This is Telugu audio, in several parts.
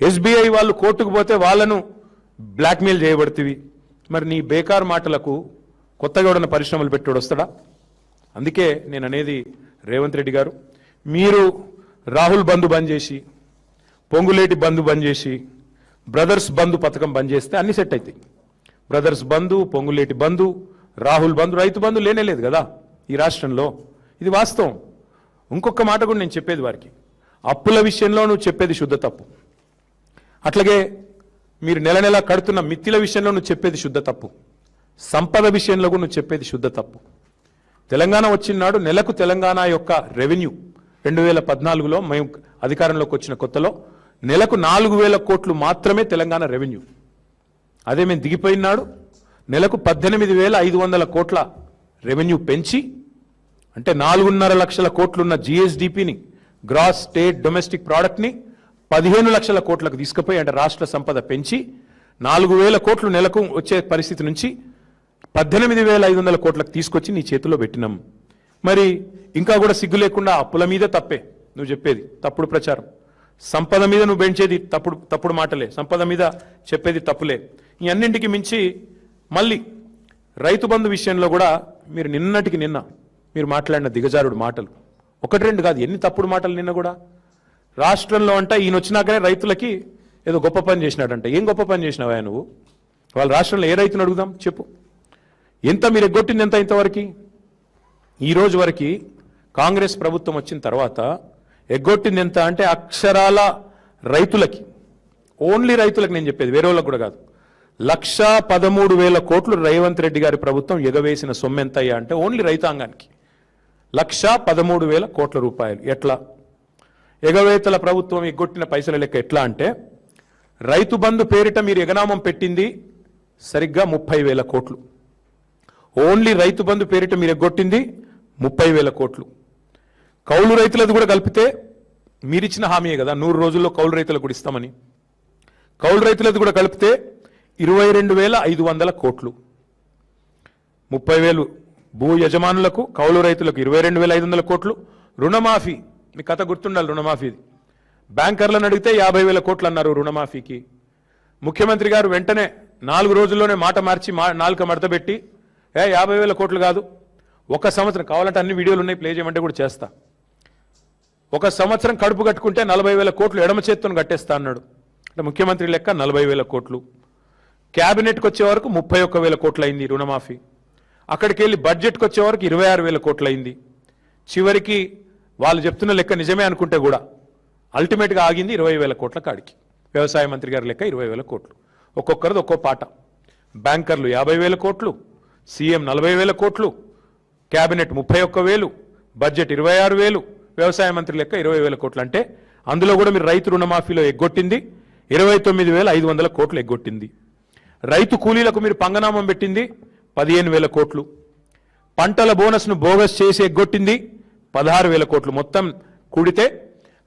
ఎస్బీఐ వాళ్ళు కోర్టుకు పోతే వాళ్ళను బ్లాక్మెయిల్ చేయబడుతుంది. మరి నీ బేకార్ మాటలకు కొత్తగా ఎవడన్నా పరిశ్రమలు పెట్టాడు వస్తాడా? అందుకే నేను అనేది రేవంత్ రెడ్డి గారు, మీరు రాహుల్ బంధు బంద్ చేసి, పొంగులేటి బంధు బంద్ చేసి, బ్రదర్స్ బంధు పథకం బంద్ చేస్తే అన్ని సెట్ అవుతాయి. బ్రదర్స్ బంధు, పొంగులేటి బంధు, రాహుల్ బంధు, రైతు బంధు లేనేలేదు కదా ఈ రాష్ట్రంలో. ఇది వాస్తవం. ఇంకొక మాట కూడా నేను చెప్పేది వారికి, అప్పుల విషయంలో నువ్వు చెప్పేది శుద్ధ తప్పు. అట్లాగే మీరు నెల నెల కడుతున్న మిత్తిల విషయంలో నువ్వు చెప్పేది శుద్ధ తప్పు. సంపద విషయంలో కూడా నువ్వు చెప్పేది శుద్ధ తప్పు. తెలంగాణ వచ్చినాడు నెలకు తెలంగాణ యొక్క రెవెన్యూ 2014లో మేము అధికారంలోకి వచ్చిన కొత్తలో నెలకు 4000 కోట్లు మాత్రమే తెలంగాణ రెవెన్యూ. అదే మేము దిగిపోయినాడు నెలకు 18,500 కోట్ల రెవెన్యూ పెంచి, అంటే 4.5 లక్షల కోట్లున్న జిఎస్డిపిని, గ్రాస్ స్టేట్ డొమెస్టిక్ ప్రోడక్ట్ని 15 లక్షల కోట్లకు తీసుకుపోయి, అంటే రాష్ట్ర సంపద పెంచి 4,000 కోట్లు నెలకు వచ్చే పరిస్థితి నుంచి 18,500 కోట్లకు తీసుకొచ్చి నీ చేతిలో పెట్టినాం. మరి ఇంకా కూడా సిగ్గు లేకుండా అప్పుల మీద తప్పే నువ్వు చెప్పేది, తప్పుడు ప్రచారం. సంపద మీద నువ్వు పెంచేది తప్పుడు మాటలే, సంపద మీద చెప్పేది తప్పులే. ఈ అన్నింటికి మించి మళ్ళీ రైతు బంధు విషయంలో కూడా మీరు నిన్నటికి నిన్న మీరు మాట్లాడిన దిగజారుడు మాటలు 1-2 కాదు, ఎన్ని తప్పుడు మాటలు నిన్న కూడా. రాష్ట్రంలో అంట ఈయన వచ్చినాకనే రైతులకి ఏదో గొప్ప పని చేసినాడంట. ఏం గొప్ప పని చేసినావా నువ్వు? వాళ్ళ రాష్ట్రంలో ఏ రైతును అడుగుదాం చెప్పు. ఎంత మీరు ఎగ్గొట్టింది ఎంత ఇంతవరకు? ఈ రోజు వరకు కాంగ్రెస్ ప్రభుత్వం వచ్చిన తర్వాత ఎగ్గొట్టింది ఎంత అంటే అక్షరాల రైతులకి, ఓన్లీ రైతులకు నేను చెప్పేది, వేరే వాళ్ళకు కూడా కాదు, 1,13,000 కోట్లు రేవంత్ రెడ్డి గారి ప్రభుత్వం ఎగవేసిన సొమ్ము ఎంత అయ్యా అంటే ఓన్లీ రైతాంగానికి 1,13,000 కోట్ల రూపాయలు. ఎట్లా ఎగవేతల ప్రభుత్వం ఎగ్గొట్టిన పైసల లెక్క ఎట్లా అంటే, రైతు బంధు పేరిట మీరు ఎగనామం పెట్టింది సరిగ్గా 30,000 కోట్లు. ఓన్లీ రైతు బంధు పేరిట మీరు ఎగ్గొట్టింది 30,000 కోట్లు. కౌలు రైతులది కూడా కలిపితే మీరిచ్చిన హామీయే కదా 100 రోజుల్లో కౌలు రైతులకు కూడా ఇస్తామని. కౌలు రైతులది కూడా కలిపితే 22,500 కోట్లు. 30,000 భూ యజమానులకు, కౌలు రైతులకు 22,500 కోట్లు. రుణమాఫీ, మీ కథ గుర్తుండాలి రుణమాఫీది. బ్యాంకర్లను అడిగితే 50,000 కోట్లు అన్నారు రుణమాఫీకి. ముఖ్యమంత్రి గారు వెంటనే 4 రోజుల్లోనే మాట మార్చి నాలుక మడతబెట్టి 50,000 కోట్లు కాదు, 1 సంవత్సరం, కావాలంటే అన్ని వీడియోలు ఉన్నాయి ప్లే చేయమంటే కూడా చేస్తా, 1 సంవత్సరం కడుపు కట్టుకుంటే 40,000 కోట్లు ఎడమ చేత్తో కట్టేస్తా అన్నాడు. అంటే ముఖ్యమంత్రి లెక్క 40,000 కోట్లు. క్యాబినెట్కి వచ్చే వరకు 31,000 కోట్లు అయింది రుణమాఫీ. అక్కడికి వెళ్ళి బడ్జెట్కి వచ్చే వరకు 26,000 కోట్లు అయింది. చివరికి వాళ్ళు చెప్తున్న లెక్క నిజమే అనుకుంటే కూడా అల్టిమేట్గా ఆగింది 20,000 కోట్ల కాడికి. వ్యవసాయ మంత్రి గారి లెక్క 20,000 కోట్లు. ఒక్కొక్కరిది ఒక్కో పాట. బ్యాంకర్లు 50,000 కోట్లు, సీఎం 40,000 కోట్లు, క్యాబినెట్ 31,000, బడ్జెట్ 26,000, వ్యవసాయ మంత్రి లెక్క 20,000 కోట్లు. అంటే అందులో కూడా మీరు రైతు రుణమాఫీలో ఎగ్గొట్టింది 29,500 కోట్లు ఎగ్గొట్టింది. రైతు కూలీలకు మీరు పంగనామం పెట్టింది 15,000 కోట్లు. పంటల బోనస్ను బోగస్ చేసి ఎగ్గొట్టింది 16,000 కోట్లు. మొత్తం కూడితే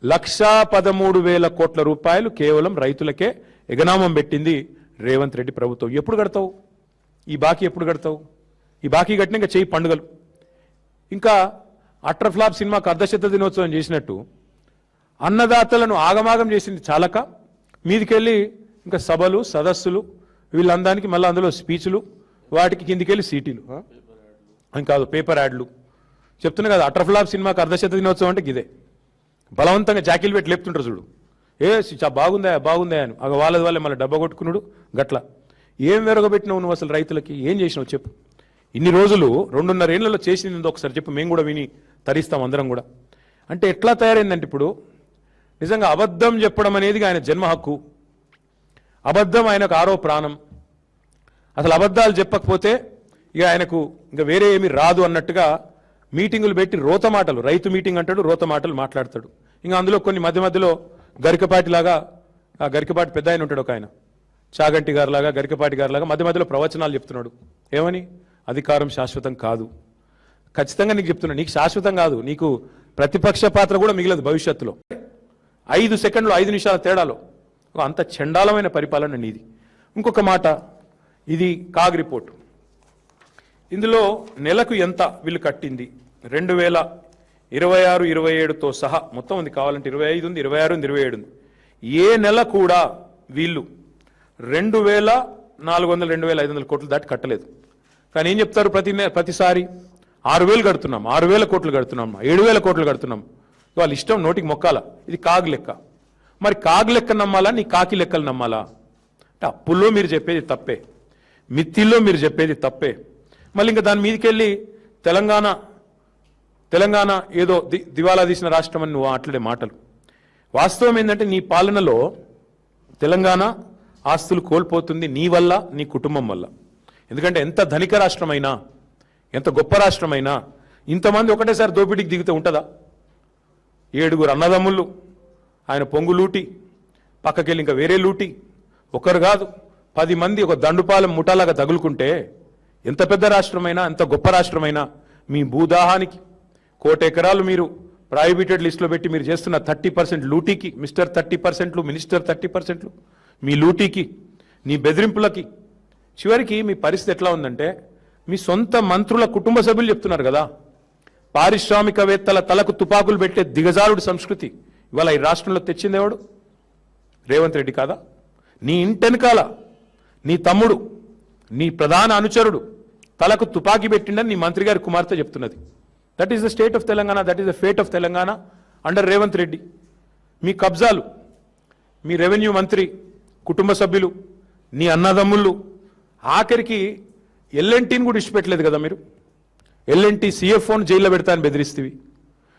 1,13,000 కోట్ల రూపాయలు కేవలం రైతులకే ఎగనామం పెట్టింది రేవంత్ రెడ్డి ప్రభుత్వం. ఎప్పుడు కడతావు ఈ బాకీ? ఎప్పుడు కడతావు ఈ బాకీ? కట్టిన ఇంకా చేయి పండుగలు. ఇంకా అట్రఫ్లాప్ సినిమాకు అర్ధశత దినోత్సవం చేసినట్టు అన్నదాతలను ఆగమాగం చేసింది చాలక మీదికెళ్ళి ఇంకా సభలు, సదస్సులు, వీళ్ళందానికి మళ్ళీ అందులో స్పీచ్లు, వాటికి కిందికెళ్ళి సీటీలు, కాదు పేపర్ యాడ్లు. చెప్తున్నా కదా, అట్రఫ్లాప్ సినిమాకు అర్ధశత దినోత్సవం అంటే ఇదే. బలవంతంగా జాకీలు పెట్టి లేపుతుంటారు చూడు, బాగుందా బాగుందా అని. వాళ్ళది వాళ్ళే మళ్ళీ డబ్బా కొట్టుకున్నాడు గట్ల. ఏం వెరగబెట్టినావు నువ్వు అసలు రైతులకి? ఏం చేసినావు చెప్పు. ఇన్ని రోజులు 2.5 ఏళ్లలో చేసింది ఒకసారి చెప్పు, మేము కూడా విని తరిస్తాం అందరం కూడా. అంటే ఎట్లా తయారైందంటే ఇప్పుడు నిజంగా అబద్ధం చెప్పడం అనేది ఆయన జన్మ హక్కు, అబద్ధం ఆయనకు ఆరో ప్రాణం. అసలు అబద్ధాలు చెప్పకపోతే ఇక ఆయనకు ఇంకా వేరే ఏమీ రాదు అన్నట్టుగా మీటింగులు పెట్టి రోత మాటలు, రైతు మీటింగ్ అంటాడు, రోత మాటలు మాట్లాడతాడు. ఇంకా అందులో కొన్ని మధ్యలో గరికపాటి లాగా, ఆ గరికపాటి పెద్ద ఆయన ఉంటాడు ఒక ఆయన, చాగంటి గారిలాగా, గరికపాటి గారిలాగా మధ్యలో ప్రవచనాలు చెప్తున్నాడు. ఏమని? అధికారం శాశ్వతం కాదు. ఖచ్చితంగా నీకు చెప్తున్నా, నీకు శాశ్వతం కాదు, నీకు ప్రతిపక్ష పాత్ర కూడా మిగిలదు భవిష్యత్తులో. 5 సెకండ్లు 5 నిమిషాల తేడాలో అంత చండాలమైన పరిపాలన నీది. ఇంకొక మాట, ఇది కాగ్ రిపోర్టు. ఇందులో నెలకు ఎంత వీళ్ళు కట్టింది 2026-27తో సహా మొత్తం ఉంది, కావాలంటే 25 ఉంది, 26 ఉంది, 27 ఉంది. ఏ నెల కూడా వీళ్ళు 2,400 2,500 కోట్లు దాటి కట్టలేదు. కానీ ఏం చెప్తారు ప్రతిసారి 6,000 కడుతున్నాం, 6,000 కోట్లు కడుతున్నాం, 7,000 కోట్లు కడుతున్నాం. వాళ్ళ ఇష్టం నోటికి మొక్కాల. ఇది కాగు లెక్క. మరి కాగు లెక్క నమ్మాలా, నీ కాకి లెక్కలు నమ్మాలా? అంటే అప్పుల్లో మీరు చెప్పేది తప్పే, మిత్తిల్లో మీరు చెప్పేది తప్పే. మళ్ళీ ఇంకా దాని మీదకి వెళ్ళి తెలంగాణ ఏదో దివాలా తీసిన రాష్ట్రం అని నువ్వు మాట్లాడే మాటలు. వాస్తవం ఏంటంటే నీ పాలనలో తెలంగాణ ఆస్తులు కోల్పోతుంది నీ వల్ల, నీ కుటుంబం వల్ల. ఎందుకంటే ఎంత ధనిక రాష్ట్రమైనా, ఎంత గొప్ప రాష్ట్రమైనా ఇంతమంది ఒకటేసారి దోపిడీకి దిగితే ఉంటుందా? 7 అన్నదమ్ముళ్ళు, ఆయన పొంగు లూటి, పక్కకెళ్ళి ఇంకా వేరే లూటి, ఒకరు కాదు 10 మంది ఒక దండుపాలెం ముఠాలాగా తగులుకుంటే ఎంత పెద్ద రాష్ట్రమైనా, ఎంత గొప్ప రాష్ట్రమైనా మీ భూదాహానికి 1,00,00,000 ఎకరాలు మీరు ప్రాహిబిటెడ్ లిస్టులో పెట్టి మీరు చేస్తున్న 30% లూటీకి, మిస్టర్ 30%లు, మినిస్టర్ 30%లు, మీ లూటీకి, నీ బెదిరింపులకి చివరికి మీ పరిస్థితి ఎట్లా ఉందంటే మీ సొంత మంత్రుల కుటుంబ సభ్యులు చెప్తున్నారు కదా, పారిశ్రామికవేత్తల తలకు తుపాకులు పెట్టే దిగజారుడు సంస్కృతి ఇవాళ ఈ రాష్ట్రంలో తెచ్చిందేవాడు? రేవంత్ రెడ్డి కాదా? నీ ఇంటెనకాల నీ తమ్ముడు, నీ ప్రధాన అనుచరుడు తలకు తుపాకీ పెట్టిండని నీ మంత్రి గారి కుమార్తె చెప్తున్నది. That is the state of Telangana, that is the fate of Telangana under Revanth Reddy. మీ కబ్జాలు, మీ రెవెన్యూ మంత్రి కుటుంబ సభ్యులు, నీ అన్నదమ్ముళ్ళు, ఆఖరికి ఎల్ఎన్టీని కూడా ఇష్టపెట్టలేదు కదా మీరు. ఎల్ఎన్టీ CFOని జైల్లో పెడతా అని బెదిరిస్తేవి.